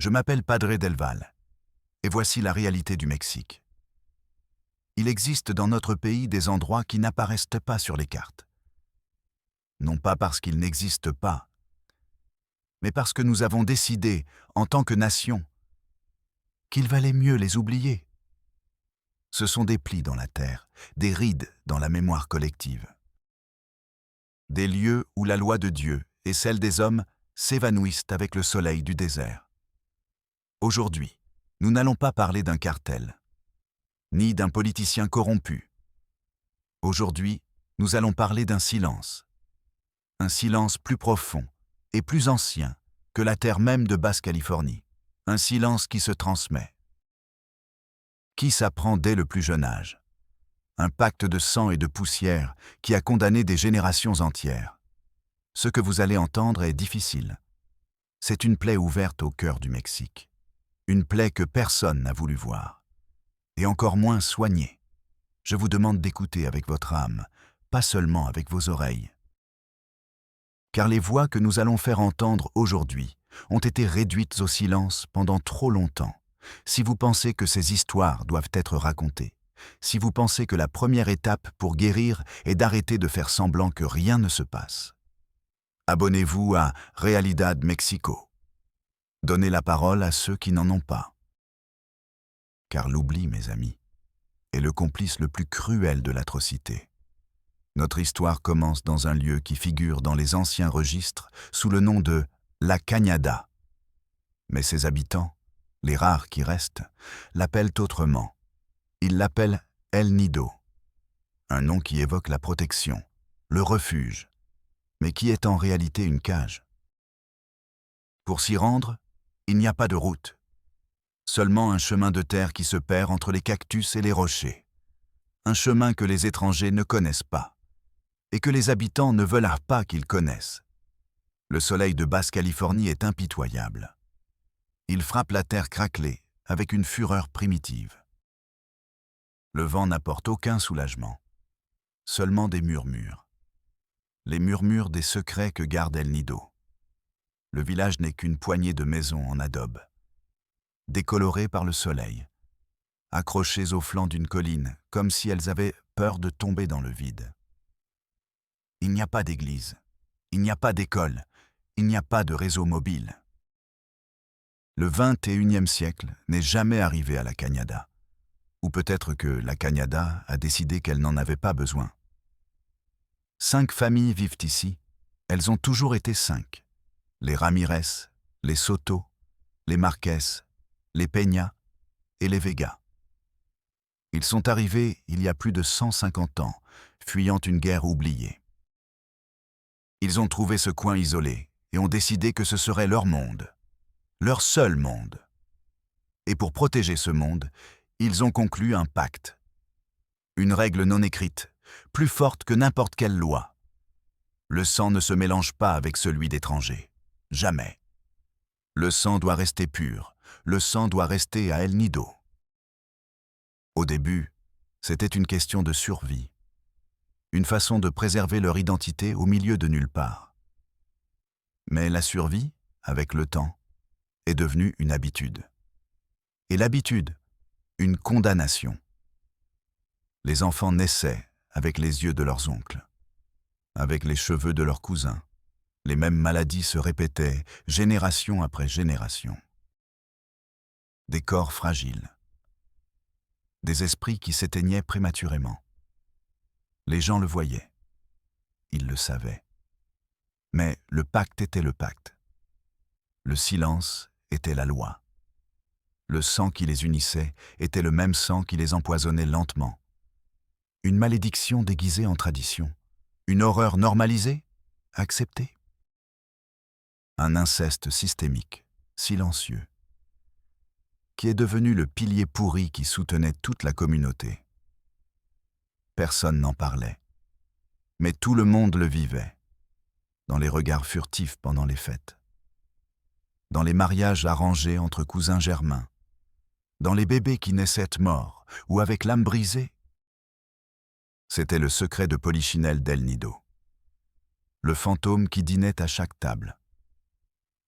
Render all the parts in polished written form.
Je m'appelle Padre Del Val, et voici la réalité du Mexique. Il existe dans notre pays des endroits qui n'apparaissent pas sur les cartes. Non pas parce qu'ils n'existent pas, mais parce que nous avons décidé, en tant que nation, qu'il valait mieux les oublier. Ce sont des plis dans la terre, des rides dans la mémoire collective. Des lieux où la loi de Dieu et celle des hommes s'évanouissent avec le soleil du désert. Aujourd'hui, nous n'allons pas parler d'un cartel, ni d'un politicien corrompu. Aujourd'hui, nous allons parler d'un silence. Un silence plus profond et plus ancien que la terre même de Basse-Californie. Un silence qui se transmet. Qui s'apprend dès le plus jeune âge. Un pacte de sang et de poussière qui a condamné des générations entières. Ce que vous allez entendre est difficile. C'est une plaie ouverte au cœur du Mexique. Une plaie que personne n'a voulu voir. Et encore moins soigner. Je vous demande d'écouter avec votre âme, pas seulement avec vos oreilles. Car les voix que nous allons faire entendre aujourd'hui ont été réduites au silence pendant trop longtemps. Si vous pensez que ces histoires doivent être racontées, si vous pensez que la première étape pour guérir est d'arrêter de faire semblant que rien ne se passe, abonnez-vous à Realidad Mexico. Donnez la parole à ceux qui n'en ont pas. Car l'oubli, mes amis, est le complice le plus cruel de l'atrocité. Notre histoire commence dans un lieu qui figure dans les anciens registres sous le nom de La Cañada. Mais ses habitants, les rares qui restent, l'appellent autrement. Ils l'appellent El Nido, un nom qui évoque la protection, le refuge, mais qui est en réalité une cage. Pour s'y rendre, il n'y a pas de route, seulement un chemin de terre qui se perd entre les cactus et les rochers. Un chemin que les étrangers ne connaissent pas, et que les habitants ne veulent pas qu'ils connaissent. Le soleil de Basse-Californie est impitoyable. Il frappe la terre craquelée avec une fureur primitive. Le vent n'apporte aucun soulagement, seulement des murmures. Les murmures des secrets que garde El Nido. Le village n'est qu'une poignée de maisons en adobe, décolorées par le soleil, accrochées au flanc d'une colline, comme si elles avaient peur de tomber dans le vide. Il n'y a pas d'église, il n'y a pas d'école, il n'y a pas de réseau mobile. Le 21e siècle n'est jamais arrivé à la Cañada. Ou peut-être que la Cañada a décidé qu'elle n'en avait pas besoin. 5 familles vivent ici, elles ont toujours été 5. Les Ramirez, les Soto, les Marquez, les Peña et les Vega. Ils sont arrivés il y a plus de 150 ans, fuyant une guerre oubliée. Ils ont trouvé ce coin isolé et ont décidé que ce serait leur monde, leur seul monde. Et pour protéger ce monde, ils ont conclu un pacte. Une règle non écrite, plus forte que n'importe quelle loi. Le sang ne se mélange pas avec celui d'étrangers. Jamais. Le sang doit rester pur. Le sang doit rester à El Nido. Au début, c'était une question de survie. Une façon de préserver leur identité au milieu de nulle part. Mais la survie, avec le temps, est devenue une habitude. Et l'habitude, une condamnation. Les enfants naissaient avec les yeux de leurs oncles, avec les cheveux de leurs cousins. Les mêmes maladies se répétaient génération après génération. Des corps fragiles. Des esprits qui s'éteignaient prématurément. Les gens le voyaient. Ils le savaient. Mais le pacte était le pacte. Le silence était la loi. Le sang qui les unissait était le même sang qui les empoisonnait lentement. Une malédiction déguisée en tradition. Une horreur normalisée, acceptée. Un inceste systémique, silencieux, qui est devenu le pilier pourri qui soutenait toute la communauté. Personne n'en parlait, mais tout le monde le vivait, dans les regards furtifs pendant les fêtes, dans les mariages arrangés entre cousins germains, dans les bébés qui naissaient morts ou avec l'âme brisée. C'était le secret de Polichinelle d'El Nido, le fantôme qui dînait à chaque table,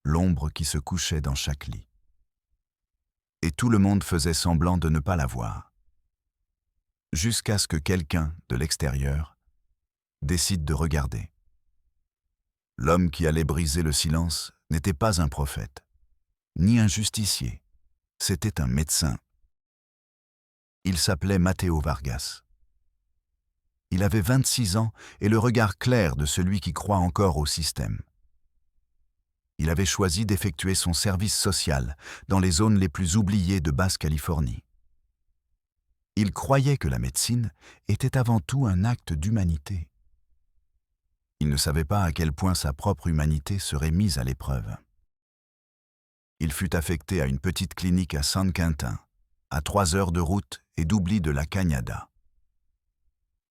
l'ombre qui se couchait dans chaque lit. et tout le monde faisait semblant de ne pas la voir. Jusqu'à ce que quelqu'un, de l'extérieur, décide de regarder. L'homme qui allait briser le silence n'était pas un prophète, ni un justicier, c'était un médecin. Il s'appelait Matteo Vargas. Il avait 26 ans et le regard clair de celui qui croit encore au système. Il avait choisi d'effectuer son service social dans les zones les plus oubliées de Basse-Californie. Il croyait que la médecine était avant tout un acte d'humanité. Il ne savait pas à quel point sa propre humanité serait mise à l'épreuve. Il fut affecté à une petite clinique à San Quentin, à 3 heures de route et d'oubli de la Cañada.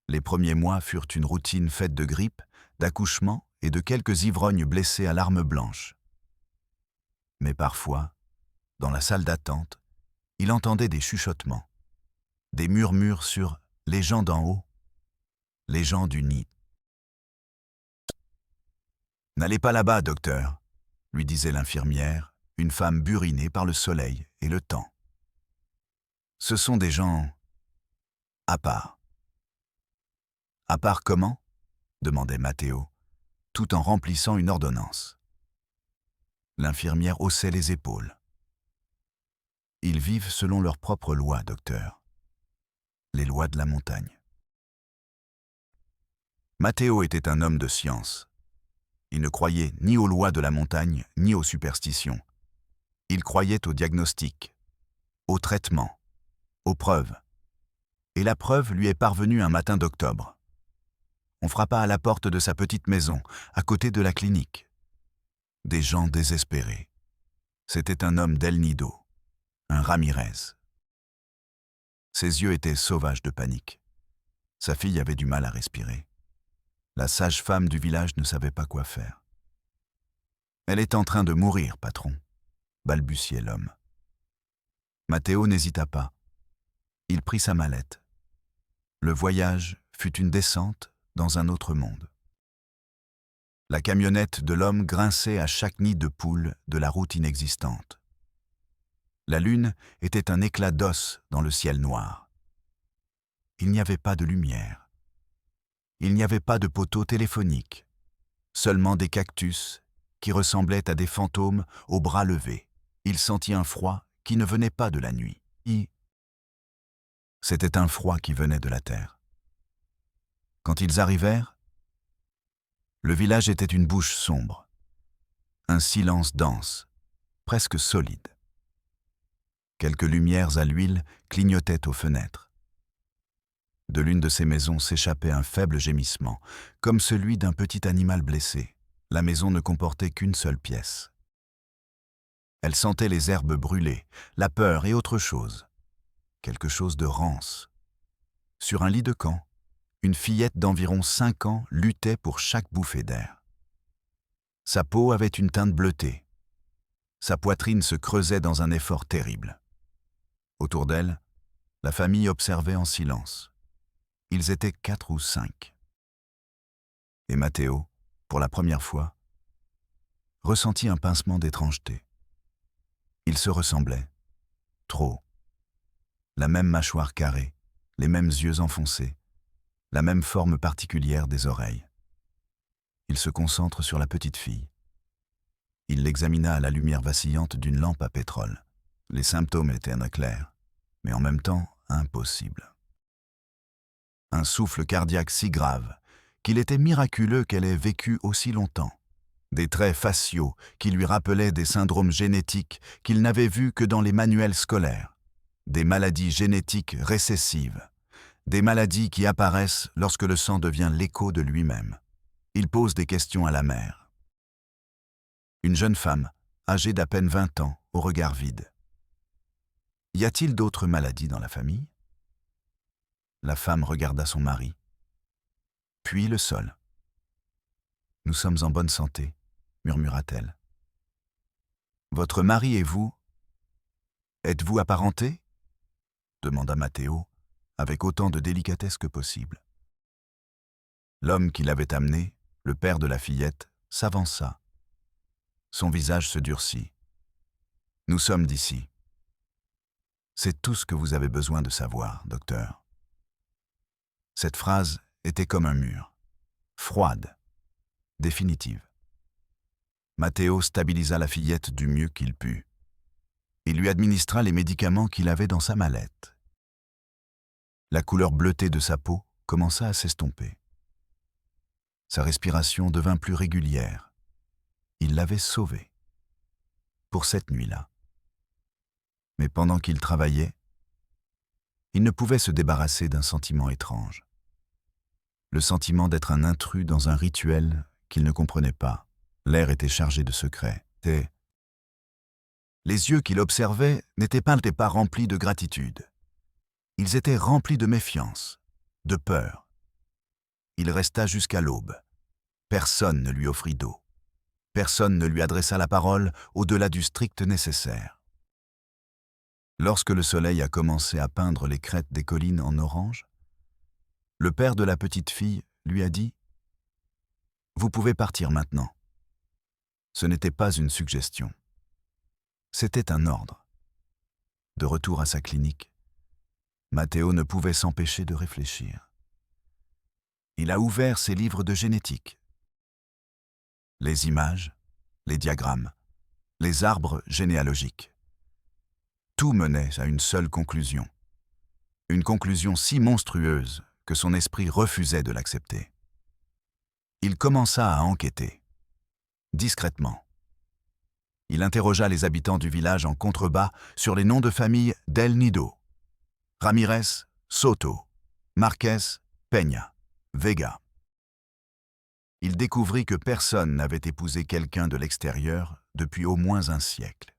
Les premiers mois furent une routine faite de grippe, d'accouchement et de quelques ivrognes blessés à l'arme blanche. Mais parfois, dans la salle d'attente, il entendait des chuchotements, des murmures sur « les gens d'en haut », les gens du nid. « N'allez pas là-bas, docteur », lui disait l'infirmière, une femme burinée par le soleil et le temps. « Ce sont des gens à part. » « À part comment ?» demandait Matteo, tout en remplissant une ordonnance. L'infirmière haussait les épaules. « Ils vivent selon leurs propres lois, docteur. Les lois de la montagne. » Matteo était un homme de science. Il ne croyait ni aux lois de la montagne, ni aux superstitions. Il croyait au diagnostic, au traitement, aux preuves. Et la preuve lui est parvenue un matin d'octobre. On frappa à la porte de sa petite maison, à côté de la clinique. Des gens désespérés. C'était un homme d'El Nido, un Ramirez. Ses yeux étaient sauvages de panique. Sa fille avait du mal à respirer. La sage-femme du village ne savait pas quoi faire. « Elle est en train de mourir, patron », balbutiait l'homme. Matteo n'hésita pas. Il prit sa mallette. Le voyage fut une descente dans un autre monde. La camionnette de l'homme grinçait à chaque nid de poule de la route inexistante. La lune était un éclat d'os dans le ciel noir. Il n'y avait pas de lumière. Il n'y avait pas de poteau téléphonique, seulement des cactus qui ressemblaient à des fantômes aux bras levés. Il sentit un froid qui ne venait pas de la nuit. C'était un froid qui venait de la terre. Quand ils arrivèrent, le village était une bouche sombre, un silence dense, presque solide. Quelques lumières à l'huile clignotaient aux fenêtres. De l'une de ces maisons s'échappait un faible gémissement, comme celui d'un petit animal blessé. La maison ne comportait qu'une seule pièce. Elle sentait les herbes brûlées, la peur et autre chose. Quelque chose de rance. Sur un lit de camp, une fillette d'environ 5 ans luttait pour chaque bouffée d'air. Sa peau avait une teinte bleutée. Sa poitrine se creusait dans un effort terrible. Autour d'elle, la famille observait en silence. Ils étaient 4 ou 5. Et Matteo, pour la première fois, ressentit un pincement d'étrangeté. Ils se ressemblaient. Trop. La même mâchoire carrée, les mêmes yeux enfoncés, la même forme particulière des oreilles. Il se concentre sur la petite fille. Il l'examina à la lumière vacillante d'une lampe à pétrole. Les symptômes étaient clairs, mais en même temps impossibles. Un souffle cardiaque si grave qu'il était miraculeux qu'elle ait vécu aussi longtemps. Des traits faciaux qui lui rappelaient des syndromes génétiques qu'il n'avait vus que dans les manuels scolaires. Des maladies génétiques récessives. Des maladies qui apparaissent lorsque le sang devient l'écho de lui-même. Il pose des questions à la mère. Une jeune femme, âgée d'à peine 20 ans, au regard vide. Y a-t-il d'autres maladies dans la famille ? La femme regarda son mari, puis le sol. « Nous sommes en bonne santé, » murmura-t-elle. « Votre mari et vous, êtes-vous apparentés ?» demanda Matteo, avec autant de délicatesse que possible. L'homme qui l'avait amené, le père de la fillette, s'avança. Son visage se durcit. « Nous sommes d'ici. » C'est tout ce que vous avez besoin de savoir, docteur. » Cette phrase était comme un mur, froide, définitive. Matteo stabilisa la fillette du mieux qu'il put. Il lui administra les médicaments qu'il avait dans sa mallette. La couleur bleutée de sa peau commença à s'estomper. Sa respiration devint plus régulière. Il l'avait sauvée. Pour cette nuit-là. Mais pendant qu'il travaillait, il ne pouvait se débarrasser d'un sentiment étrange. Le sentiment d'être un intrus dans un rituel qu'il ne comprenait pas. L'air était chargé de secrets. Les yeux qu'il observait n'étaient pas remplis de gratitude. Ils étaient remplis de méfiance, de peur. Il resta jusqu'à l'aube. Personne ne lui offrit d'eau. Personne ne lui adressa la parole au-delà du strict nécessaire. Lorsque le soleil a commencé à peindre les crêtes des collines en orange, le père de la petite fille lui a dit « Vous pouvez partir maintenant. » Ce n'était pas une suggestion. C'était un ordre. De retour à sa clinique, Matteo ne pouvait s'empêcher de réfléchir. Il a ouvert ses livres de génétique. Les images, les diagrammes, les arbres généalogiques. Tout menait à une seule conclusion. Une conclusion si monstrueuse que son esprit refusait de l'accepter. Il commença à enquêter, discrètement. Il interrogea les habitants du village en contrebas sur les noms de famille d'El Nido, Ramirez, Soto, Marquez, Peña, Vega. Il découvrit que personne n'avait épousé quelqu'un de l'extérieur depuis au moins un siècle.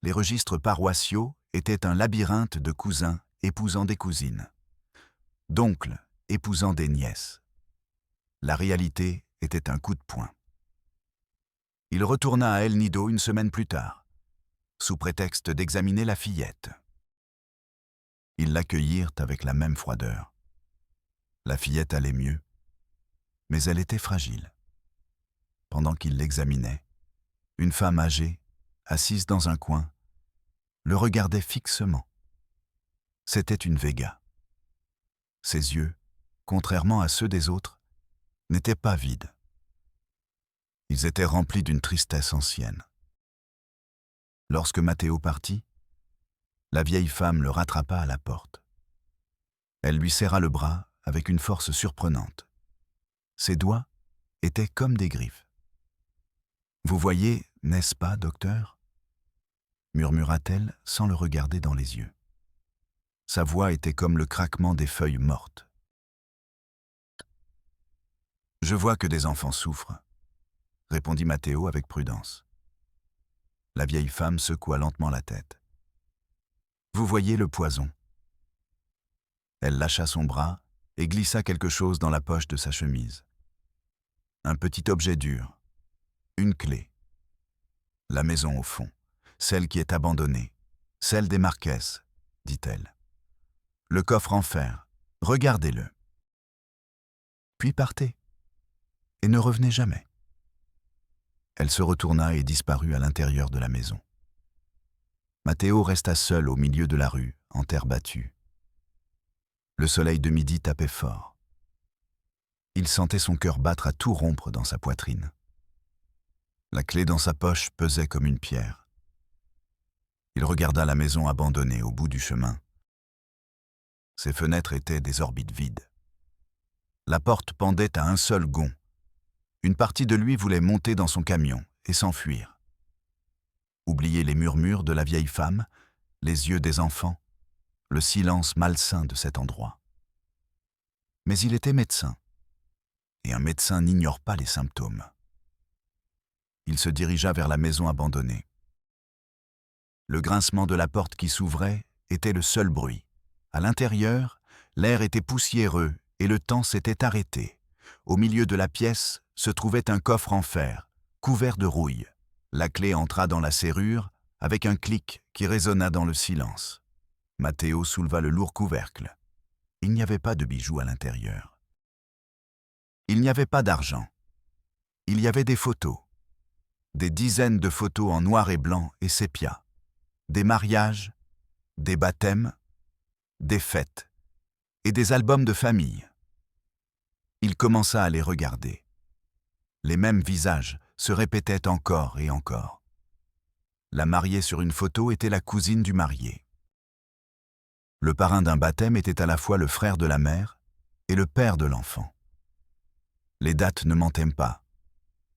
Les registres paroissiaux étaient un labyrinthe de cousins épousant des cousines, d'oncles épousant des nièces. La réalité était un coup de poing. Il retourna à El Nido une semaine plus tard, sous prétexte d'examiner la fillette. Ils l'accueillirent avec la même froideur. La fillette allait mieux, mais elle était fragile. Pendant qu'il l'examinait, une femme âgée, assise dans un coin, le regardait fixement. C'était une Vega. Ses yeux, contrairement à ceux des autres, n'étaient pas vides. Ils étaient remplis d'une tristesse ancienne. Lorsque Matteo partit, la vieille femme le rattrapa à la porte. Elle lui serra le bras avec une force surprenante. Ses doigts étaient comme des griffes. « Vous voyez, n'est-ce pas, docteur ?» murmura-t-elle sans le regarder dans les yeux. Sa voix était comme le craquement des feuilles mortes. « Je vois que des enfants souffrent, » répondit Matteo avec prudence. La vieille femme secoua lentement la tête. « Vous voyez le poison ?» Elle lâcha son bras et glissa quelque chose dans la poche de sa chemise. Un petit objet dur, une clé. La maison au fond, celle qui est abandonnée, celle des Marquez, dit-elle. Le coffre en fer, regardez-le. Puis partez, et ne revenez jamais. Elle se retourna et disparut à l'intérieur de la maison. Matteo resta seul au milieu de la rue, en terre battue. Le soleil de midi tapait fort. Il sentait son cœur battre à tout rompre dans sa poitrine. La clé dans sa poche pesait comme une pierre. Il regarda la maison abandonnée au bout du chemin. Ses fenêtres étaient des orbites vides. La porte pendait à un seul gond. Une partie de lui voulait monter dans son camion et s'enfuir. Oublier les murmures de la vieille femme, les yeux des enfants, le silence malsain de cet endroit. Mais il était médecin, et un médecin n'ignore pas les symptômes. Il se dirigea vers la maison abandonnée. Le grincement de la porte qui s'ouvrait était le seul bruit. À l'intérieur, l'air était poussiéreux et le temps s'était arrêté. Au milieu de la pièce se trouvait un coffre en fer, couvert de rouille. La clé entra dans la serrure avec un clic qui résonna dans le silence. Matteo souleva le lourd couvercle. Il n'y avait pas de bijoux à l'intérieur. Il n'y avait pas d'argent. Il y avait des photos. Des dizaines de photos en noir et blanc et sépia. Des mariages, des baptêmes, des fêtes et des albums de famille. Il commença à les regarder. Les mêmes visages se répétaient encore et encore. La mariée sur une photo était la cousine du marié. Le parrain d'un baptême était à la fois le frère de la mère et le père de l'enfant. Les dates ne mentaient pas.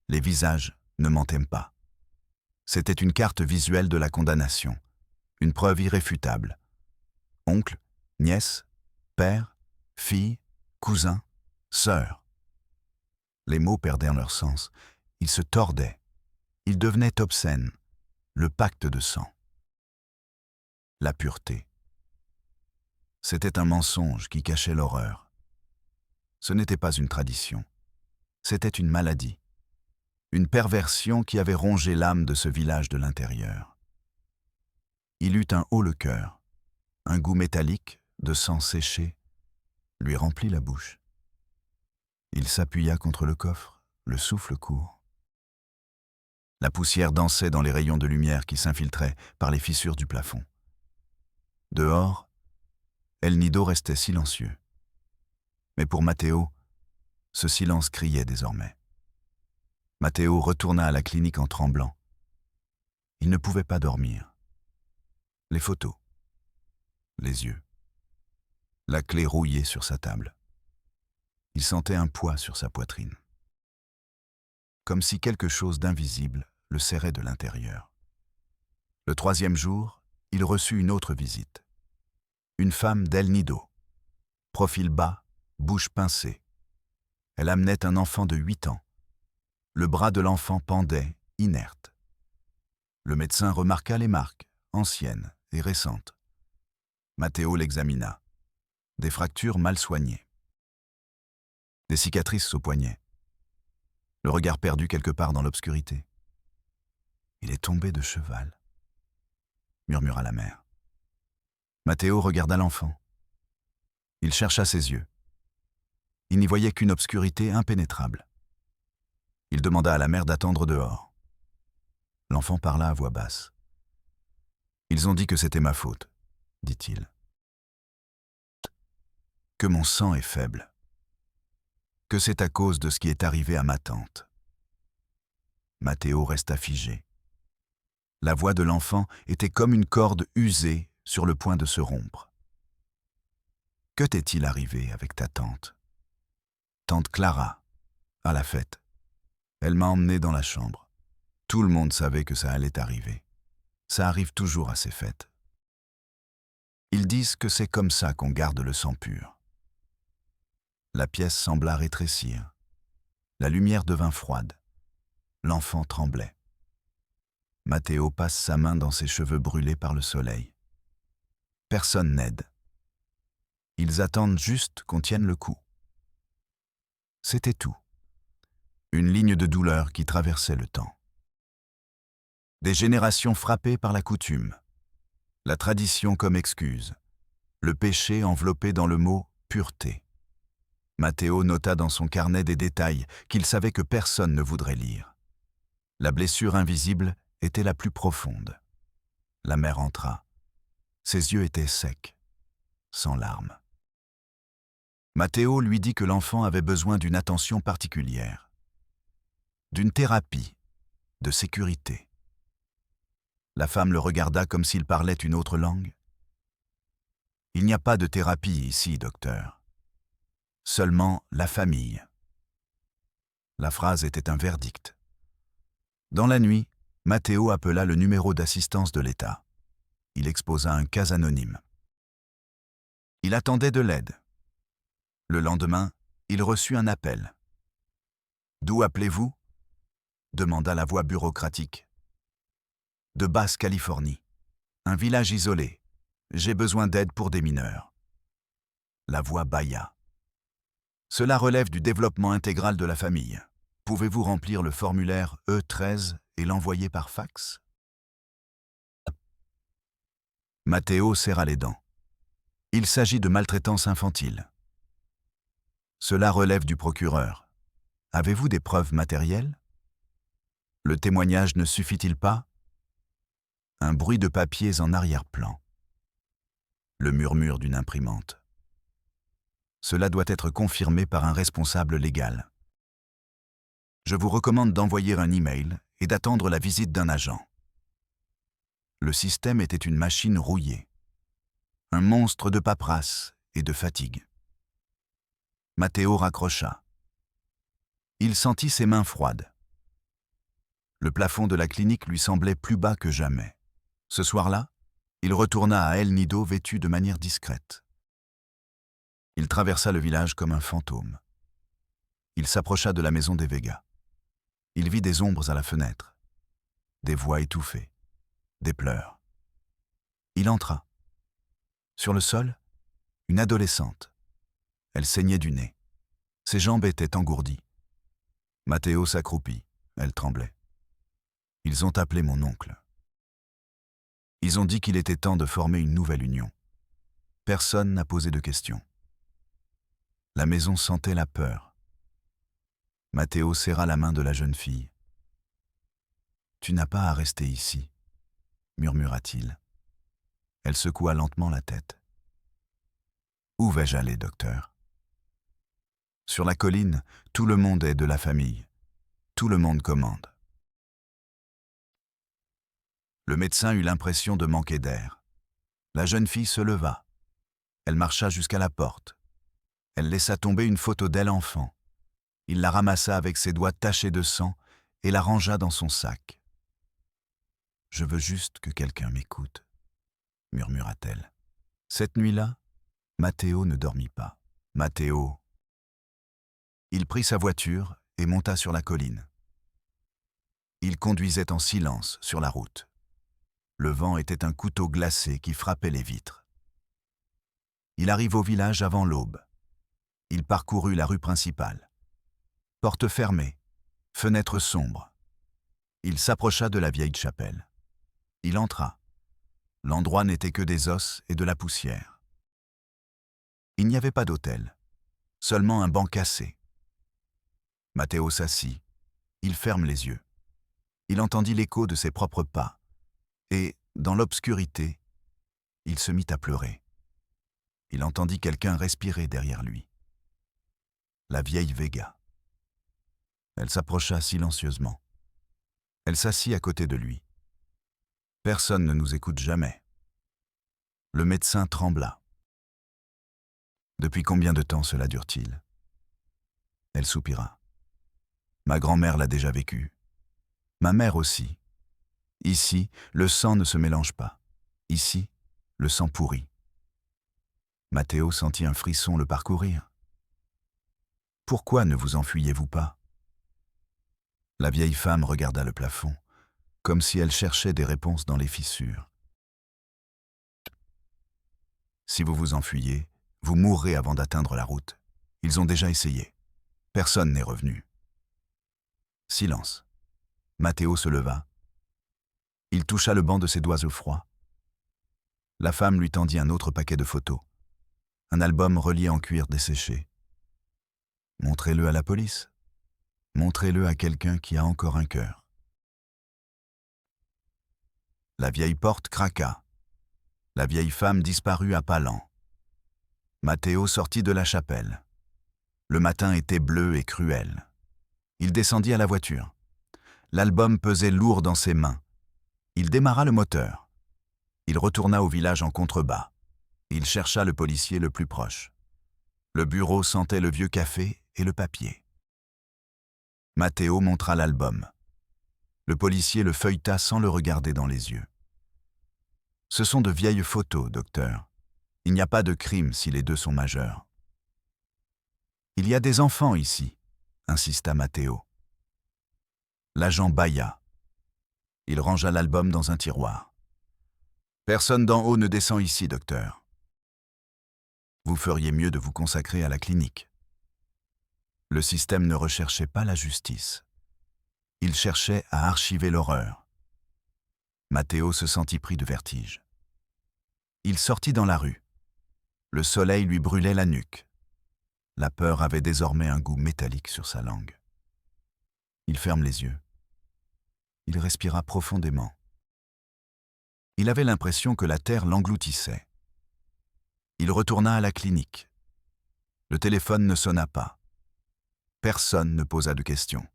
Les visages ne mentaient pas. C'était une carte visuelle de la condamnation, une preuve irréfutable. Oncle, nièce, père, fille, cousin, sœur. Les mots perdaient leur sens. Ils se tordaient. Ils devenaient obscènes. Le pacte de sang. La pureté. C'était un mensonge qui cachait l'horreur. Ce n'était pas une tradition. C'était une maladie. Une perversion qui avait rongé l'âme de ce village de l'intérieur. Il eut un haut le cœur. Un goût métallique, de sang séché, lui remplit la bouche. Il s'appuya contre le coffre, le souffle court. La poussière dansait dans les rayons de lumière qui s'infiltraient par les fissures du plafond. Dehors, El Nido restait silencieux. Mais pour Matteo, ce silence criait désormais. Matteo retourna à la clinique en tremblant. Il ne pouvait pas dormir. Les photos, les yeux, la clé rouillée sur sa table. Il sentait un poids sur sa poitrine. Comme si quelque chose d'invisible le serrait de l'intérieur. Le 3e jour, il reçut une autre visite. Une femme d'El Nido. Profil bas, bouche pincée. Elle amenait un enfant de 8 ans. Le bras de l'enfant pendait, inerte. Le médecin remarqua les marques, anciennes et récentes. Matteo l'examina. Des fractures mal soignées. Des cicatrices au poignet. Le regard perdu quelque part dans l'obscurité. « Il est tombé de cheval », murmura la mère. Matteo regarda l'enfant. Il chercha ses yeux. Il n'y voyait qu'une obscurité impénétrable. Il demanda à la mère d'attendre dehors. L'enfant parla à voix basse. « Ils ont dit que c'était ma faute, » dit-il. « Que mon sang est faible. Que c'est à cause de ce qui est arrivé à ma tante. » Matteo resta figé. La voix de l'enfant était comme une corde usée sur le point de se rompre. « Que t'est-il arrivé avec ta tante ?»« Tante Clara, à la fête. Elle m'a emmené dans la chambre. Tout le monde savait que ça allait arriver. Ça arrive toujours à ces fêtes. Ils disent que c'est comme ça qu'on garde le sang pur. » La pièce sembla rétrécir. La lumière devint froide. L'enfant tremblait. Matteo passe sa main dans ses cheveux brûlés par le soleil. Personne n'aide. Ils attendent juste qu'on tienne le coup. C'était tout. Une ligne de douleur qui traversait le temps. Des générations frappées par la coutume. La tradition comme excuse. Le péché enveloppé dans le mot « pureté ». Matteo nota dans son carnet des détails qu'il savait que personne ne voudrait lire. La blessure invisible était la plus profonde. La mère entra. Ses yeux étaient secs, sans larmes. Matteo lui dit que l'enfant avait besoin d'une attention particulière, d'une thérapie, de sécurité. La femme le regarda comme s'il parlait une autre langue. « Il n'y a pas de thérapie ici, docteur. Seulement la famille. » La phrase était un verdict. Dans la nuit, Matteo appela le numéro d'assistance de l'État. Il exposa un cas anonyme. Il attendait de l'aide. Le lendemain, il reçut un appel. « D'où appelez-vous » demanda la voix bureaucratique. « De Basse-Californie. Un village isolé. J'ai besoin d'aide pour des mineurs. » La voix bâilla. « Cela relève du développement intégral de la famille. Pouvez-vous remplir le formulaire E13 et l'envoyer par fax ?» Matteo serra les dents. Il s'agit de maltraitance infantile. Cela relève du procureur. Avez-vous des preuves matérielles? Le témoignage ne suffit-il pas? Un bruit de papiers en arrière-plan. Le murmure d'une imprimante. Cela doit être confirmé par un responsable légal. Je vous recommande d'envoyer un email et d'attendre la visite d'un agent. Le système était une machine rouillée. Un monstre de paperasse et de fatigue. Matteo raccrocha. Il sentit ses mains froides. Le plafond de la clinique lui semblait plus bas que jamais. Ce soir-là, il retourna à El Nido vêtu de manière discrète. Il traversa le village comme un fantôme. Il s'approcha de la maison des Vega. Il vit des ombres à la fenêtre, des voix étouffées, des pleurs. Il entra. Sur le sol, une adolescente. Elle saignait du nez. Ses jambes étaient engourdies. Matteo s'accroupit. Elle tremblait. Ils ont appelé mon oncle. Ils ont dit qu'il était temps de former une nouvelle union. Personne n'a posé de questions. La maison sentait la peur. Matteo serra la main de la jeune fille. « Tu n'as pas à rester ici, » murmura-t-il. Elle secoua lentement la tête. « Où vais-je aller, docteur ? Sur la colline, tout le monde est de la famille. Tout le monde commande. » Le médecin eut l'impression de manquer d'air. La jeune fille se leva. Elle marcha jusqu'à la porte. Elle laissa tomber une photo d'elle enfant. Il la ramassa avec ses doigts tachés de sang et la rangea dans son sac. « Je veux juste que quelqu'un m'écoute, » murmura-t-elle. Cette nuit-là, Matteo ne dormit pas. Matteo. Il prit sa voiture et monta sur la colline. Il conduisait en silence sur la route. Le vent était un couteau glacé qui frappait les vitres. Il arrive au village avant l'aube. Il parcourut la rue principale. Porte fermée, fenêtre sombre. Il s'approcha de la vieille chapelle. Il entra. L'endroit n'était que des os et de la poussière. Il n'y avait pas d'autel, seulement un banc cassé. Matteo s'assit. Il ferme les yeux. Il entendit l'écho de ses propres pas. Et, dans l'obscurité, il se mit à pleurer. Il entendit quelqu'un respirer derrière lui. La vieille Vega. Elle s'approcha silencieusement. Elle s'assit à côté de lui. Personne ne nous écoute jamais. Le médecin trembla. Depuis combien de temps cela dure-t-il ? Elle soupira. Ma grand-mère l'a déjà vécu. Ma mère aussi. Ici, le sang ne se mélange pas. Ici, le sang pourrit. Matteo sentit un frisson le parcourir. Pourquoi ne vous enfuyez-vous pas ? La vieille femme regarda le plafond, comme si elle cherchait des réponses dans les fissures. Si vous vous enfuyez, vous mourrez avant d'atteindre la route. Ils ont déjà essayé. Personne n'est revenu. Silence. Matteo se leva. Il toucha le banc de ses doigts au froid. La femme lui tendit un autre paquet de photos. Un album relié en cuir desséché. Montrez-le à la police. Montrez-le à quelqu'un qui a encore un cœur. La vieille porte craqua. La vieille femme disparut à pas lents. Matteo sortit de la chapelle. Le matin était bleu et cruel. Il descendit à la voiture. L'album pesait lourd dans ses mains. Il démarra le moteur. Il retourna au village en contrebas. Il chercha le policier le plus proche. Le bureau sentait le vieux café et le papier. Matteo montra l'album. Le policier le feuilleta sans le regarder dans les yeux. « Ce sont de vieilles photos, docteur. Il n'y a pas de crime si les deux sont majeurs. »« Il y a des enfants ici, » insista Matteo. L'agent bâilla. Il rangea l'album dans un tiroir. « Personne d'en haut ne descend ici, docteur. Vous feriez mieux de vous consacrer à la clinique. » Le système ne recherchait pas la justice. Il cherchait à archiver l'horreur. Matteo se sentit pris de vertige. Il sortit dans la rue. Le soleil lui brûlait la nuque. La peur avait désormais un goût métallique sur sa langue. Il ferme les yeux. Il respira profondément. Il avait l'impression que la terre l'engloutissait. Il retourna à la clinique. Le téléphone ne sonna pas. Personne ne posa de questions.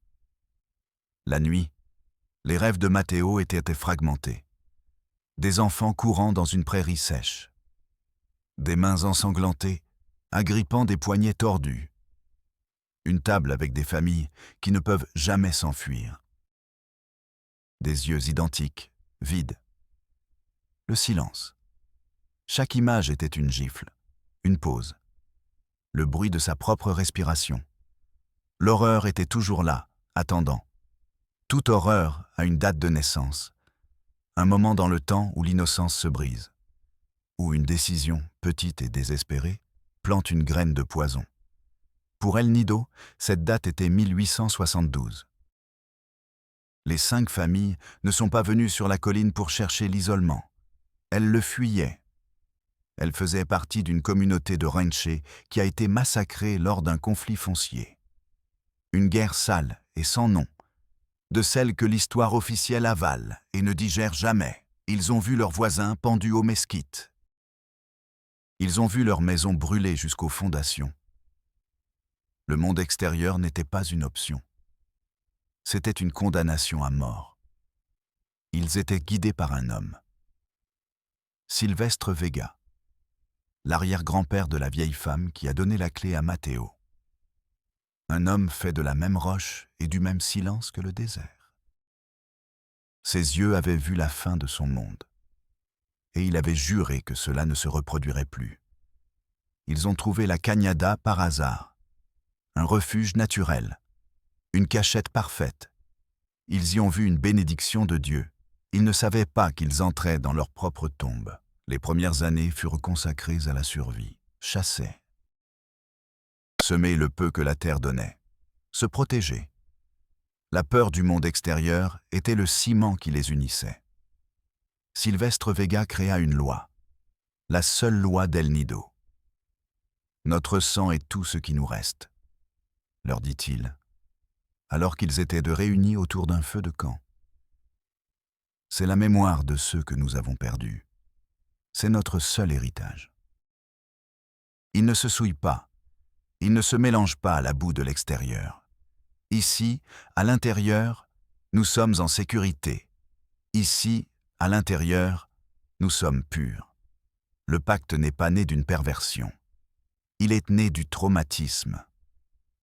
La nuit, les rêves de Matteo étaient fragmentés. Des enfants courant dans une prairie sèche. Des mains ensanglantées, agrippant des poignets tordus. Une table avec des familles qui ne peuvent jamais s'enfuir. Des yeux identiques, vides. Le silence. Chaque image était une gifle, une pause. Le bruit de sa propre respiration. L'horreur était toujours là, attendant. Toute horreur a une date de naissance, un moment dans le temps où l'innocence se brise, où une décision, petite et désespérée, plante une graine de poison. Pour El Nido, cette date était 1872. Les 5 familles ne sont pas venues sur la colline pour chercher l'isolement. Elles le fuyaient. Elles faisaient partie d'une communauté de ranchers qui a été massacrée lors d'un conflit foncier. Une guerre sale et sans nom, de celle que l'histoire officielle avale et ne digère jamais. Ils ont vu leurs voisins pendus aux mesquites. Ils ont vu leurs maisons brûler jusqu'aux fondations. Le monde extérieur n'était pas une option. C'était une condamnation à mort. Ils étaient guidés par un homme. Silvestre Vega, l'arrière-grand-père de la vieille femme qui a donné la clé à Matteo. Un homme fait de la même roche et du même silence que le désert. Ses yeux avaient vu la fin de son monde. Et il avait juré que cela ne se reproduirait plus. Ils ont trouvé la cañada par hasard. Un refuge naturel. Une cachette parfaite. Ils y ont vu une bénédiction de Dieu. Ils ne savaient pas qu'ils entraient dans leur propre tombe. Les premières années furent consacrées à la survie. Chasser. Semer le peu que la terre donnait. Se protéger. La peur du monde extérieur était le ciment qui les unissait. Silvestre Vega créa une loi. La seule loi d'El Nido. Notre sang est tout ce qui nous reste, leur dit-il, alors qu'ils étaient de réunis autour d'un feu de camp. C'est la mémoire de ceux que nous avons perdus. C'est notre seul héritage. Ils ne se souillent pas. Ils ne se mélangent pas à la boue de l'extérieur. Ici, à l'intérieur, nous sommes en sécurité. Ici, à l'intérieur, nous sommes purs. Le pacte n'est pas né d'une perversion. Il est né du traumatisme,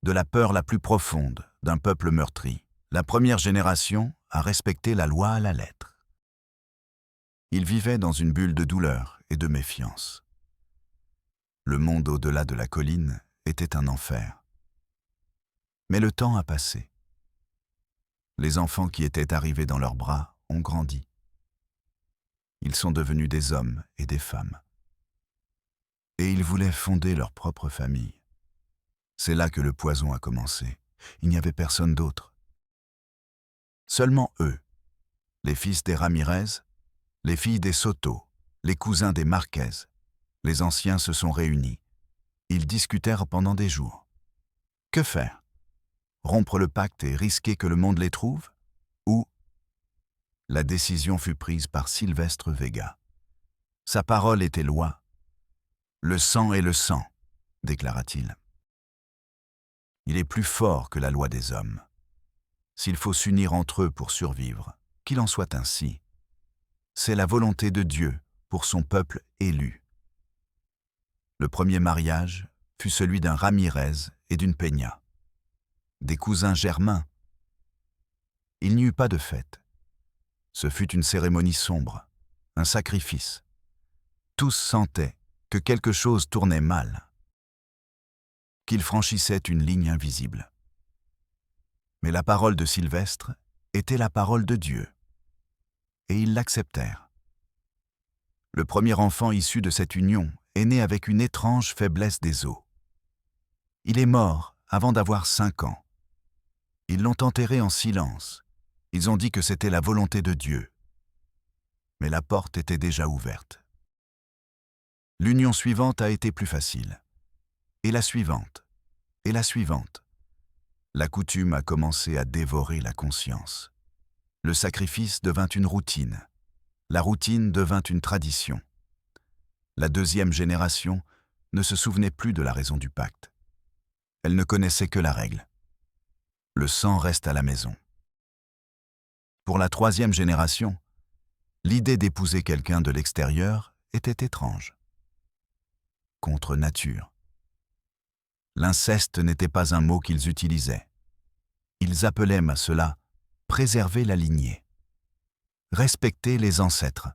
de la peur la plus profonde d'un peuple meurtri. La première génération a respecté la loi à la lettre. Ils vivaient dans une bulle de douleur et de méfiance. Le monde au-delà de la colline était un enfer. Mais le temps a passé. Les enfants qui étaient arrivés dans leurs bras ont grandi. Ils sont devenus des hommes et des femmes. Et ils voulaient fonder leur propre famille. C'est là que le poison a commencé. Il n'y avait personne d'autre. Seulement eux, les fils des Ramirez, les filles des Soto, les cousins des Marquez. Les anciens se sont réunis. Ils discutèrent pendant des jours. Que faire? Rompre le pacte et risquer que le monde les trouve? Ou la décision fut prise par Silvestre Vega. Sa parole était loi. Le sang est le sang, déclara-t-il. Il est plus fort que la loi des hommes. S'il faut s'unir entre eux pour survivre, qu'il en soit ainsi. C'est la volonté de Dieu pour son peuple élu. Le premier mariage fut celui d'un Ramirez et d'une Peña, des cousins germains. Il n'y eut pas de fête. Ce fut une cérémonie sombre, un sacrifice. Tous sentaient que quelque chose tournait mal, qu'ils franchissaient une ligne invisible. Mais la parole de Silvestre était la parole de Dieu, et ils l'acceptèrent. Le premier enfant issu de cette union est né avec une étrange faiblesse des os. Il est mort avant d'avoir 5 ans. Ils l'ont enterré en silence. Ils ont dit que c'était la volonté de Dieu. Mais la porte était déjà ouverte. L'union suivante a été plus facile. Et la suivante. Et la suivante. La coutume a commencé à dévorer la conscience. Le sacrifice devint une routine. La routine devint une tradition. La deuxième génération ne se souvenait plus de la raison du pacte. Elle ne connaissait que la règle. Le sang reste à la maison. Pour la troisième génération, l'idée d'épouser quelqu'un de l'extérieur était étrange. Contre nature. L'inceste n'était pas un mot qu'ils utilisaient. Ils appelaient à cela « préserver la lignée », respecter les ancêtres.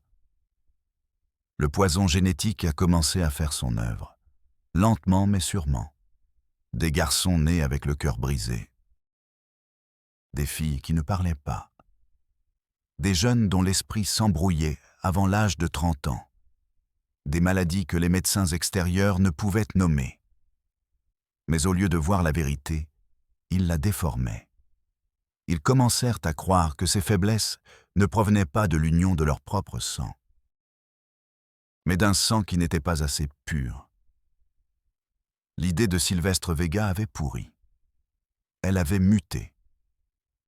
Le poison génétique a commencé à faire son œuvre, lentement mais sûrement. Des garçons nés avec le cœur brisé. Des filles qui ne parlaient pas. Des jeunes dont l'esprit s'embrouillait avant l'âge de 30 ans. Des maladies que les médecins extérieurs ne pouvaient nommer. Mais au lieu de voir la vérité, ils la déformaient. Ils commencèrent à croire que ces faiblesses ne provenaient pas de l'union de leur propre sang, mais d'un sang qui n'était pas assez pur. L'idée de Sylvestre Vega avait pourri. Elle avait muté.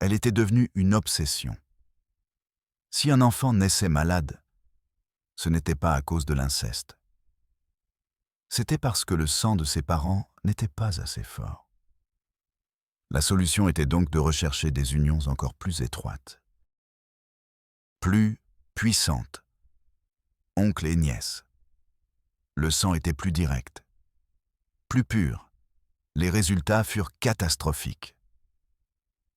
Elle était devenue une obsession. Si un enfant naissait malade, ce n'était pas à cause de l'inceste. C'était parce que le sang de ses parents n'était pas assez fort. La solution était donc de rechercher des unions encore plus étroites, plus puissantes. Oncle et nièce. Le sang était plus direct, plus pur. Les résultats furent catastrophiques.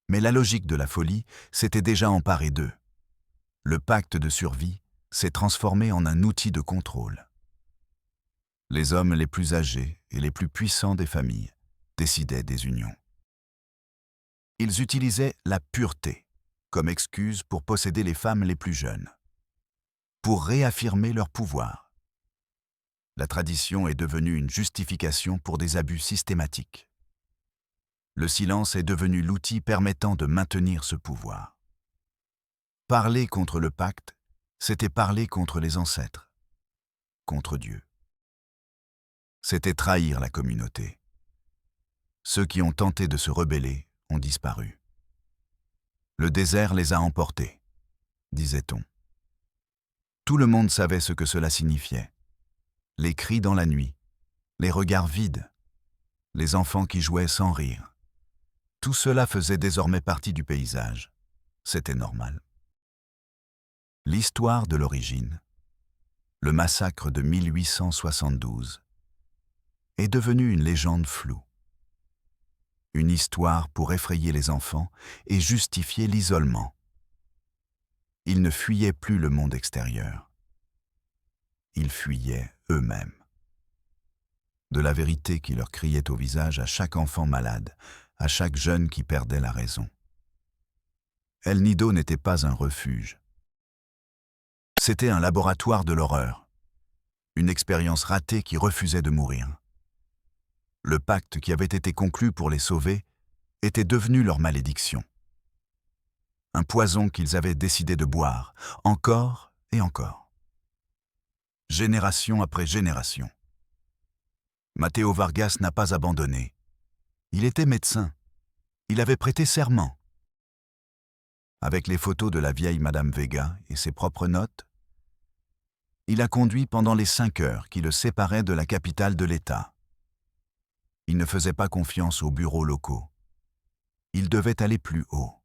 Mais la logique de la folie s'était déjà emparée d'eux. Le pacte de survie s'est transformé en un outil de contrôle. Les hommes les plus âgés et les plus puissants des familles décidaient des unions. Ils utilisaient la pureté comme excuse pour posséder les femmes les plus jeunes, pour réaffirmer leur pouvoir. La tradition est devenue une justification pour des abus systématiques. Le silence est devenu l'outil permettant de maintenir ce pouvoir. Parler contre le pacte, c'était parler contre les ancêtres, contre Dieu. C'était trahir la communauté. Ceux qui ont tenté de se rebeller ont disparu. Le désert les a emportés, disait-on. Tout le monde savait ce que cela signifiait. Les cris dans la nuit, les regards vides, les enfants qui jouaient sans rire. Tout cela faisait désormais partie du paysage. C'était normal. L'histoire de l'origine, le massacre de 1872, est devenue une légende floue. Une histoire pour effrayer les enfants et justifier l'isolement. Ils ne fuyaient plus le monde extérieur. Ils fuyaient eux-mêmes. De la vérité qui leur criait au visage à chaque enfant malade, à chaque jeune qui perdait la raison. El Nido n'était pas un refuge. C'était un laboratoire de l'horreur, une expérience ratée qui refusait de mourir. Le pacte qui avait été conclu pour les sauver était devenu leur malédiction. Un poison qu'ils avaient décidé de boire, encore et encore. Génération après génération. Mateo Vargas n'a pas abandonné. Il était médecin. Il avait prêté serment. Avec les photos de la vieille Madame Vega et ses propres notes, il a conduit pendant les 5 heures qui le séparaient de la capitale de l'État. Il ne faisait pas confiance aux bureaux locaux. Il devait aller plus haut.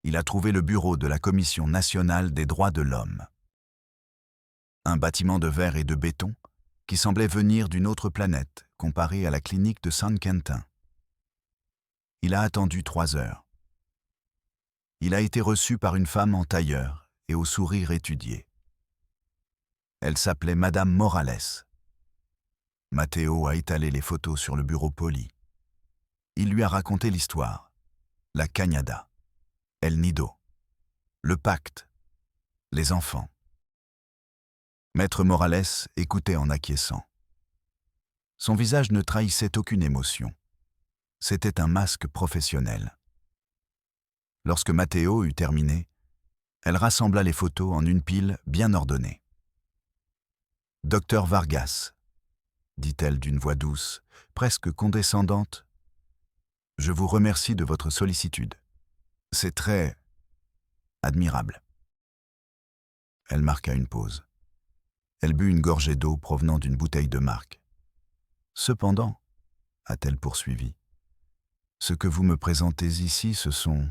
Il a trouvé le bureau de la Commission nationale des droits de l'homme. Un bâtiment de verre et de béton qui semblait venir d'une autre planète comparé à la clinique de San Quentin. Il a attendu 3 heures. Il a été reçu par une femme en tailleur et au sourire étudié. Elle s'appelait Madame Morales. Mateo a étalé les photos sur le bureau poli. Il lui a raconté l'histoire, la cañada, El Nido, le pacte, les enfants. Maître Morales écoutait en acquiesçant. Son visage ne trahissait aucune émotion. C'était un masque professionnel. Lorsque Mateo eut terminé, elle rassembla les photos en une pile bien ordonnée. « Docteur Vargas », dit-elle d'une voix douce, presque condescendante, « je vous remercie de votre sollicitude. C'est très admirable. » Elle marqua une pause. Elle but une gorgée d'eau provenant d'une bouteille de marque. « Cependant, a-t-elle poursuivi, ce que vous me présentez ici, ce sont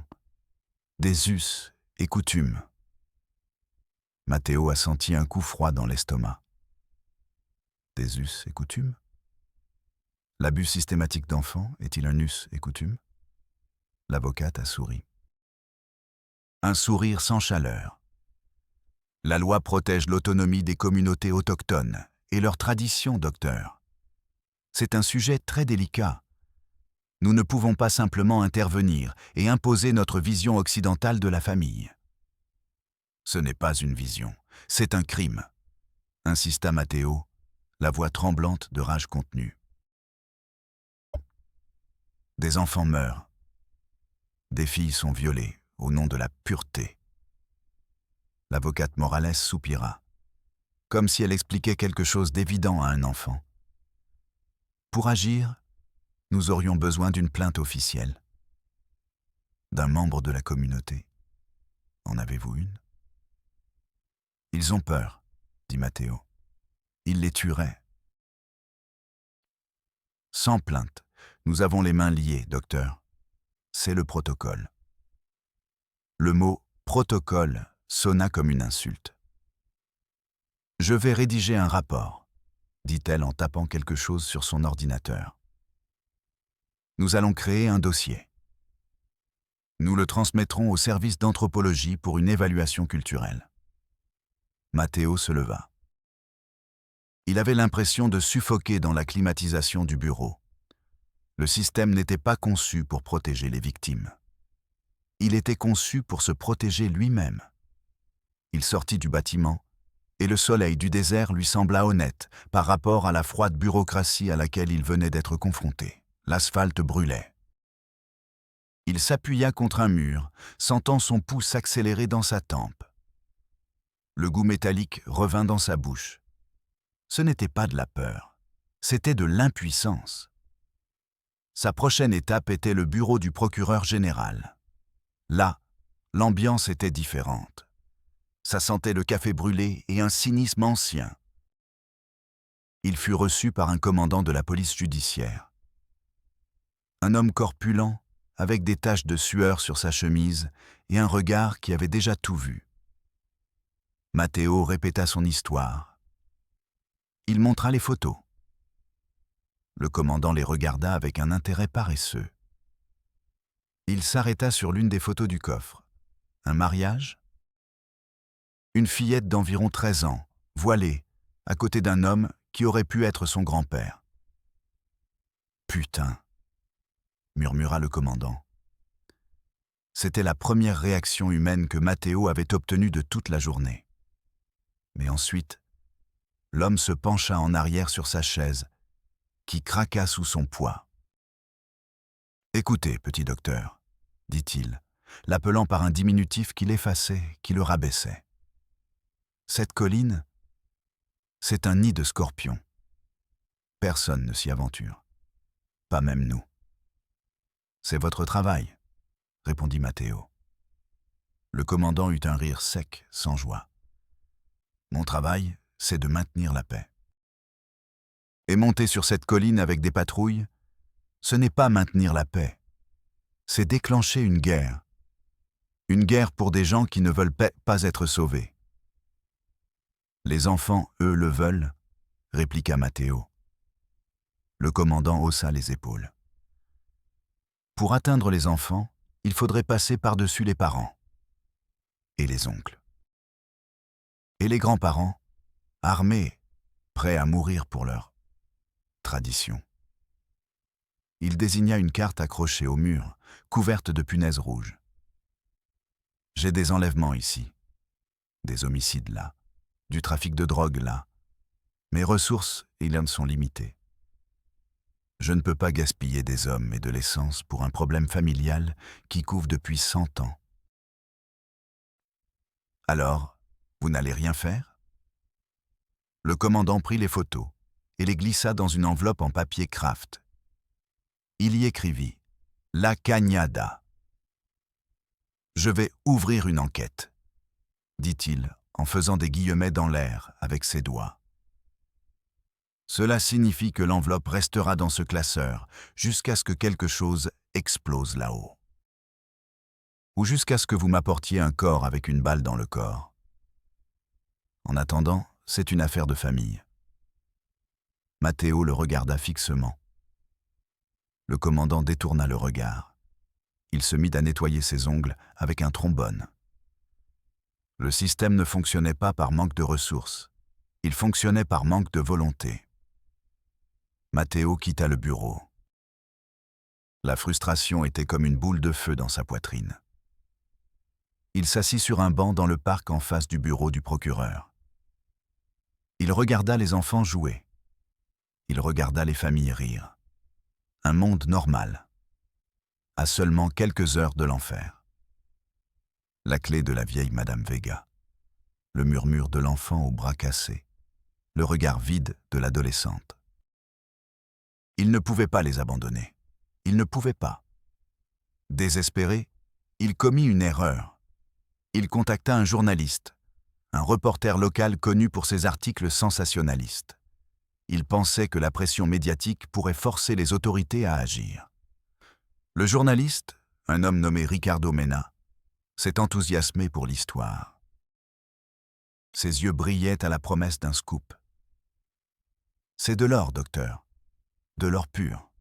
des us et coutumes. » Matteo a senti un coup froid dans l'estomac. Des us et coutumes? L'abus systématique d'enfants est-il un us et coutume? L'avocate a souri. Un sourire sans chaleur. La loi protège l'autonomie des communautés autochtones et leurs traditions, docteur. C'est un sujet très délicat. Nous ne pouvons pas simplement intervenir et imposer notre vision occidentale de la famille. Ce n'est pas une vision, c'est un crime, insista Matteo, la voix tremblante de rage contenue. Des enfants meurent. Des filles sont violées au nom de la pureté. L'avocate Morales soupira, comme si elle expliquait quelque chose d'évident à un enfant. Pour agir, nous aurions besoin d'une plainte officielle. D'un membre de la communauté. En avez-vous une? Ils ont peur, dit Matteo. Ils les tueraient. Sans plainte, nous avons les mains liées, docteur. C'est le protocole. Le mot « protocole » sonna comme une insulte. « Je vais rédiger un rapport », dit-elle en tapant quelque chose sur son ordinateur. « Nous allons créer un dossier. Nous le transmettrons au service d'anthropologie pour une évaluation culturelle. » Matteo se leva. Il avait l'impression de suffoquer dans la climatisation du bureau. Le système n'était pas conçu pour protéger les victimes. Il était conçu pour se protéger lui-même. Il sortit du bâtiment, et le soleil du désert lui sembla honnête par rapport à la froide bureaucratie à laquelle il venait d'être confronté. L'asphalte brûlait. Il s'appuya contre un mur, sentant son pouls s'accélérer dans sa tempe. Le goût métallique revint dans sa bouche. Ce n'était pas de la peur, c'était de l'impuissance. Sa prochaine étape était le bureau du procureur général. Là, l'ambiance était différente. Ça sentait le café brûlé et un cynisme ancien. Il fut reçu par un commandant de la police judiciaire. Un homme corpulent, avec des taches de sueur sur sa chemise et un regard qui avait déjà tout vu. Matteo répéta son histoire. Il montra les photos. Le commandant les regarda avec un intérêt paresseux. Il s'arrêta sur l'une des photos du coffre. Un mariage? Une fillette d'environ 13 ans, voilée, à côté d'un homme qui aurait pu être son grand-père. « Putain !» murmura le commandant. C'était la première réaction humaine que Matteo avait obtenue de toute la journée. Mais ensuite, l'homme se pencha en arrière sur sa chaise, qui craqua sous son poids. « Écoutez, petit docteur, » dit-il, l'appelant par un diminutif qui l'effaçait, qui le rabaissait. Cette colline, c'est un nid de scorpions. Personne ne s'y aventure, pas même nous. C'est votre travail, répondit Matteo. Le commandant eut un rire sec, sans joie. Mon travail, c'est de maintenir la paix. Et monter sur cette colline avec des patrouilles, ce n'est pas maintenir la paix, c'est déclencher une guerre. Une guerre pour des gens qui ne veulent pas être sauvés. Les enfants, eux, le veulent, répliqua Matteo. Le commandant haussa les épaules. Pour atteindre les enfants, il faudrait passer par-dessus les parents. Et les oncles. Et les grands-parents, armés, prêts à mourir pour leur tradition. Il désigna une carte accrochée au mur, couverte de punaises rouges. J'ai des enlèvements ici, des homicides là, du trafic de drogue là. Mes ressources, il en sont limitées. Je ne peux pas gaspiller des hommes et de l'essence pour un problème familial qui couve depuis 100 ans. Alors, vous n'allez rien faire? Le commandant prit les photos et les glissa dans une enveloppe en papier Kraft. Il y écrivit « La Cañada ». « Je vais ouvrir une enquête », dit-il en faisant des guillemets dans l'air avec ses doigts. Cela signifie que l'enveloppe restera dans ce classeur jusqu'à ce que quelque chose explose là-haut. Ou jusqu'à ce que vous m'apportiez un corps avec une balle dans le corps. En attendant, c'est une affaire de famille. Matteo le regarda fixement. Le commandant détourna le regard. Il se mit à nettoyer ses ongles avec un trombone. Le système ne fonctionnait pas par manque de ressources. Il fonctionnait par manque de volonté. Matteo quitta le bureau. La frustration était comme une boule de feu dans sa poitrine. Il s'assit sur un banc dans le parc en face du bureau du procureur. Il regarda les enfants jouer. Il regarda les familles rire. Un monde normal, à seulement quelques heures de l'enfer. La clé de la vieille Madame Vega, le murmure de l'enfant aux bras cassés, le regard vide de l'adolescente. Il ne pouvait pas les abandonner. Il ne pouvait pas. Désespéré, il commit une erreur. Il contacta un journaliste, un reporter local connu pour ses articles sensationnalistes. Il pensait que la pression médiatique pourrait forcer les autorités à agir. Le journaliste, un homme nommé Ricardo Mena, s'est enthousiasmé pour l'histoire. Ses yeux brillaient à la promesse d'un scoop. « C'est de l'or, docteur. De l'or pur. »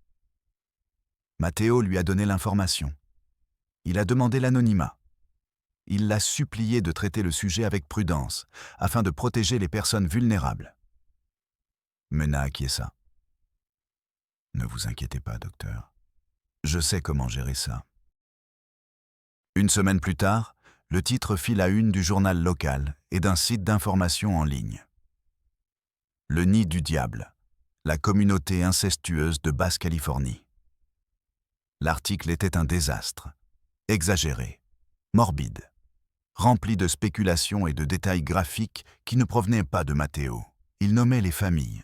Matteo lui a donné l'information. Il a demandé l'anonymat. Il l'a supplié de traiter le sujet avec prudence, afin de protéger les personnes vulnérables. Mena acquiesça. « Ne vous inquiétez pas, docteur. Je sais comment gérer ça. » Une semaine plus tard, le titre fit la une du journal local et d'un site d'information en ligne. Le nid du diable, la communauté incestueuse de Basse-Californie. L'article était un désastre, exagéré, morbide, rempli de spéculations et de détails graphiques qui ne provenaient pas de Matteo. Il nommait les familles.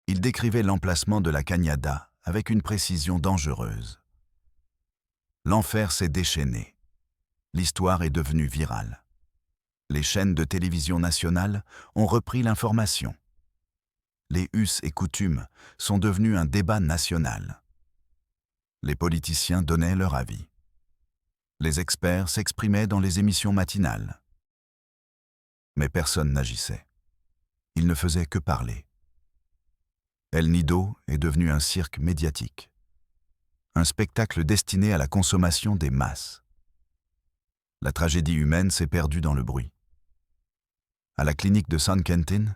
Il décrivait l'emplacement de la cañada avec une précision dangereuse. L'enfer s'est déchaîné. L'histoire est devenue virale. Les chaînes de télévision nationales ont repris l'information. Les us et coutumes sont devenus un débat national. Les politiciens donnaient leur avis. Les experts s'exprimaient dans les émissions matinales. Mais personne n'agissait. Ils ne faisaient que parler. El Nido est devenu un cirque médiatique. Un spectacle destiné à la consommation des masses. La tragédie humaine s'est perdue dans le bruit. À la clinique de San Quentin,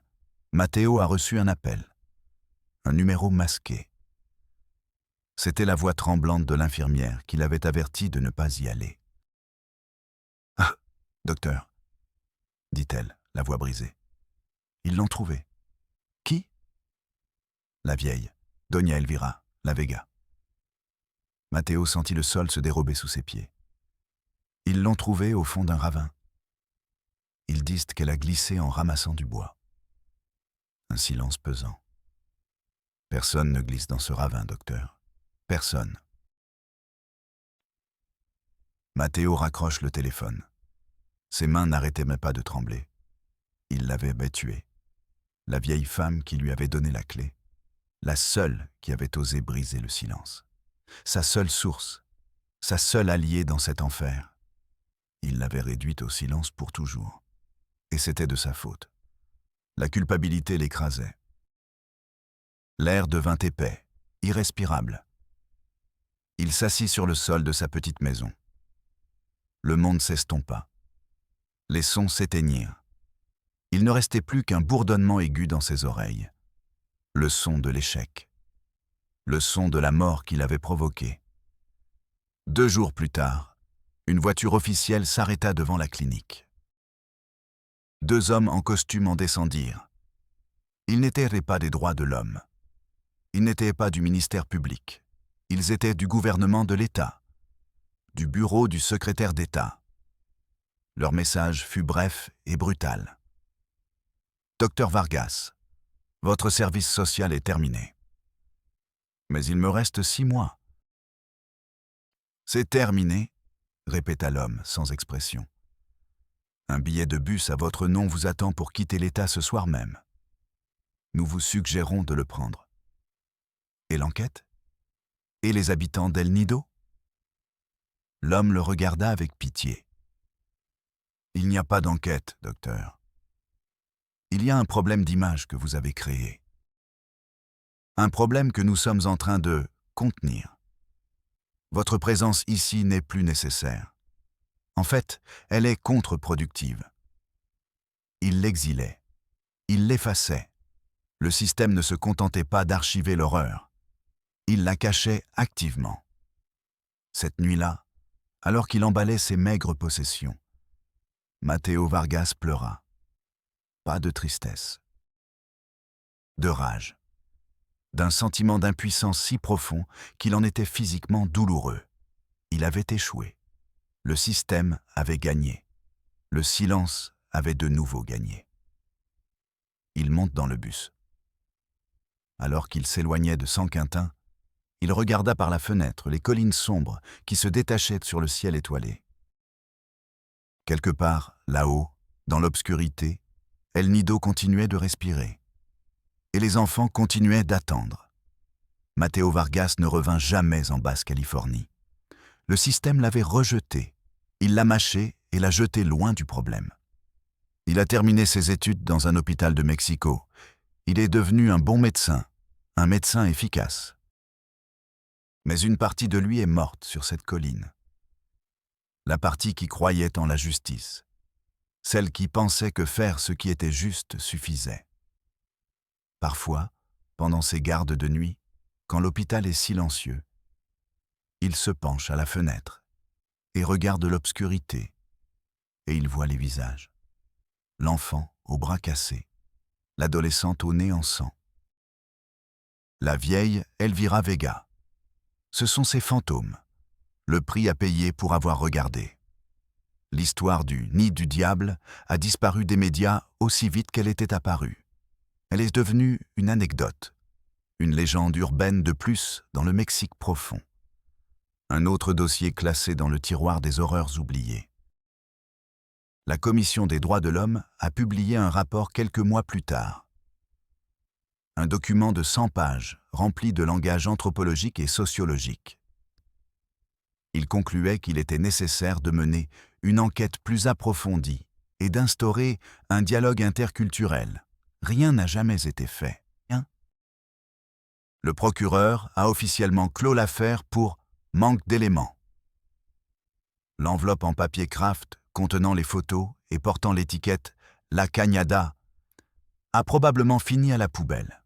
Matteo a reçu un appel. Un numéro masqué. C'était la voix tremblante de l'infirmière qui l'avait averti de ne pas y aller. « Ah, docteur, » dit-elle, la voix brisée. « Ils l'ont trouvé. »« Qui ?»« La vieille, Doña Elvira, la Vega. » Matteo sentit le sol se dérober sous ses pieds. Ils l'ont trouvée au fond d'un ravin. Ils disent qu'elle a glissé en ramassant du bois. Un silence pesant. Personne ne glisse dans ce ravin, docteur. Personne. Matteo raccroche le téléphone. Ses mains n'arrêtaient même pas de trembler. Il l'avait tuée. La vieille femme qui lui avait donné la clé. La seule qui avait osé briser le silence. Sa seule source. Sa seule alliée dans cet enfer. Il l'avait réduite au silence pour toujours. Et c'était de sa faute. La culpabilité l'écrasait. L'air devint épais, irrespirable. Il s'assit sur le sol de sa petite maison. Le monde s'estompa. Les sons s'éteignirent. Il ne restait plus qu'un bourdonnement aigu dans ses oreilles. Le son de l'échec. Le son de la mort qu'il avait provoquée. 2 jours plus tard, une voiture officielle s'arrêta devant la clinique. 2 hommes en costume en descendirent. Ils n'étaient pas des droits de l'homme. Ils n'étaient pas du ministère public. Ils étaient du gouvernement de l'État, du bureau du secrétaire d'État. Leur message fut bref et brutal. « Docteur Vargas, votre service social est terminé. Mais il me reste 6 mois. »« C'est terminé », répéta l'homme sans expression. « Un billet de bus à votre nom vous attend pour quitter l'État ce soir même. » Nous vous suggérons de le prendre. Et l'enquête? Et les habitants d'El Nido? L'homme le regarda avec pitié. Il n'y a pas d'enquête, docteur. Il y a un problème d'image que vous avez créé. Un problème que nous sommes en train de contenir. Votre présence ici n'est plus nécessaire. En fait, elle est contre-productive. Il l'exilait. Il l'effaçait. Le système ne se contentait pas d'archiver l'horreur. Il la cachait activement. Cette nuit-là, alors qu'il emballait ses maigres possessions, Matteo Vargas pleura. Pas de tristesse. De rage. D'un sentiment d'impuissance si profond qu'il en était physiquement douloureux. Il avait échoué. Le système avait gagné. Le silence avait de nouveau gagné. Il monte dans le bus. Alors qu'il s'éloignait de San Quintin, il regarda par la fenêtre les collines sombres qui se détachaient sur le ciel étoilé. Quelque part, là-haut, dans l'obscurité, El Nido continuait de respirer. Et les enfants continuaient d'attendre. Matteo Vargas ne revint jamais en Basse-Californie. Le système l'avait rejeté. Il l'a mâché et l'a jeté loin du problème. Il a terminé ses études dans un hôpital de Mexico. Il est devenu un bon médecin, un médecin efficace. Mais une partie de lui est morte sur cette colline. La partie qui croyait en la justice. Celle qui pensait que faire ce qui était juste suffisait. Parfois, pendant ses gardes de nuit, quand l'hôpital est silencieux, il se penche à la fenêtre et regarde l'obscurité, et il voit les visages. L'enfant au bras cassé, l'adolescente au nez en sang. La vieille Elvira Vega. Ce sont ses fantômes, le prix à payer pour avoir regardé. L'histoire du nid du diable a disparu des médias aussi vite qu'elle était apparue. Elle est devenue une anecdote, une légende urbaine de plus dans le Mexique profond. Un autre dossier classé dans le tiroir des horreurs oubliées. La Commission des droits de l'homme a publié un rapport quelques mois plus tard. Un document de 100 pages rempli de langage anthropologique et sociologique. Il concluait qu'il était nécessaire de mener une enquête plus approfondie et d'instaurer un dialogue interculturel. Rien n'a jamais été fait. Le procureur a officiellement clos l'affaire pour manque d'éléments. L'enveloppe en papier craft contenant les photos et portant l'étiquette « La Cañada » a probablement fini à la poubelle.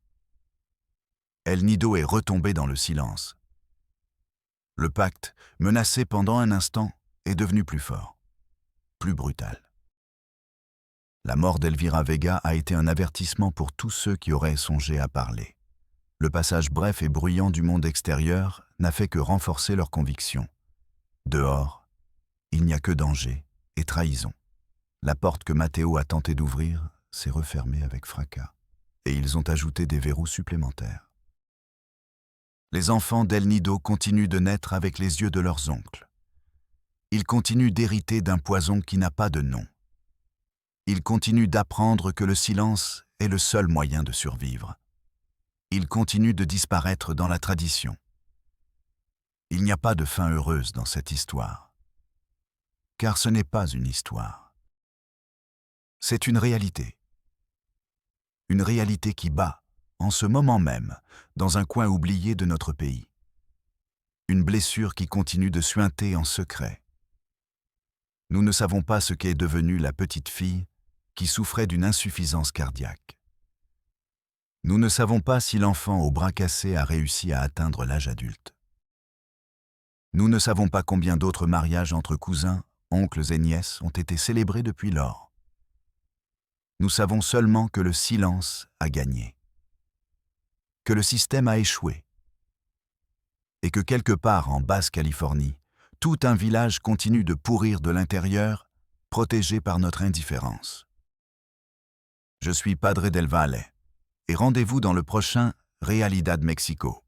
El Nido est retombé dans le silence. Le pacte, menacé pendant un instant, est devenu plus fort, plus brutal. La mort d'Elvira Vega a été un avertissement pour tous ceux qui auraient songé à parler. Le passage bref et bruyant du monde extérieur n'a fait que renforcer leur conviction. Dehors, il n'y a que danger et trahison. La porte que Matteo a tenté d'ouvrir s'est refermée avec fracas, et ils ont ajouté des verrous supplémentaires. Les enfants d'El Nido continuent de naître avec les yeux de leurs oncles. Ils continuent d'hériter d'un poison qui n'a pas de nom. Ils continuent d'apprendre que le silence est le seul moyen de survivre. Ils continuent de disparaître dans la tradition. Il n'y a pas de fin heureuse dans cette histoire. Car ce n'est pas une histoire. C'est une réalité. Une réalité qui bat, en ce moment même, dans un coin oublié de notre pays. Une blessure qui continue de suinter en secret. Nous ne savons pas ce qu'est devenue la petite fille qui souffrait d'une insuffisance cardiaque. Nous ne savons pas si l'enfant au bras cassé a réussi à atteindre l'âge adulte. Nous ne savons pas combien d'autres mariages entre cousins, oncles et nièces ont été célébrés depuis lors. Nous savons seulement que le silence a gagné, que le système a échoué, et que quelque part en Basse-Californie, tout un village continue de pourrir de l'intérieur, protégé par notre indifférence. Je suis Padre del Valle, et rendez-vous dans le prochain Realidad Mexico.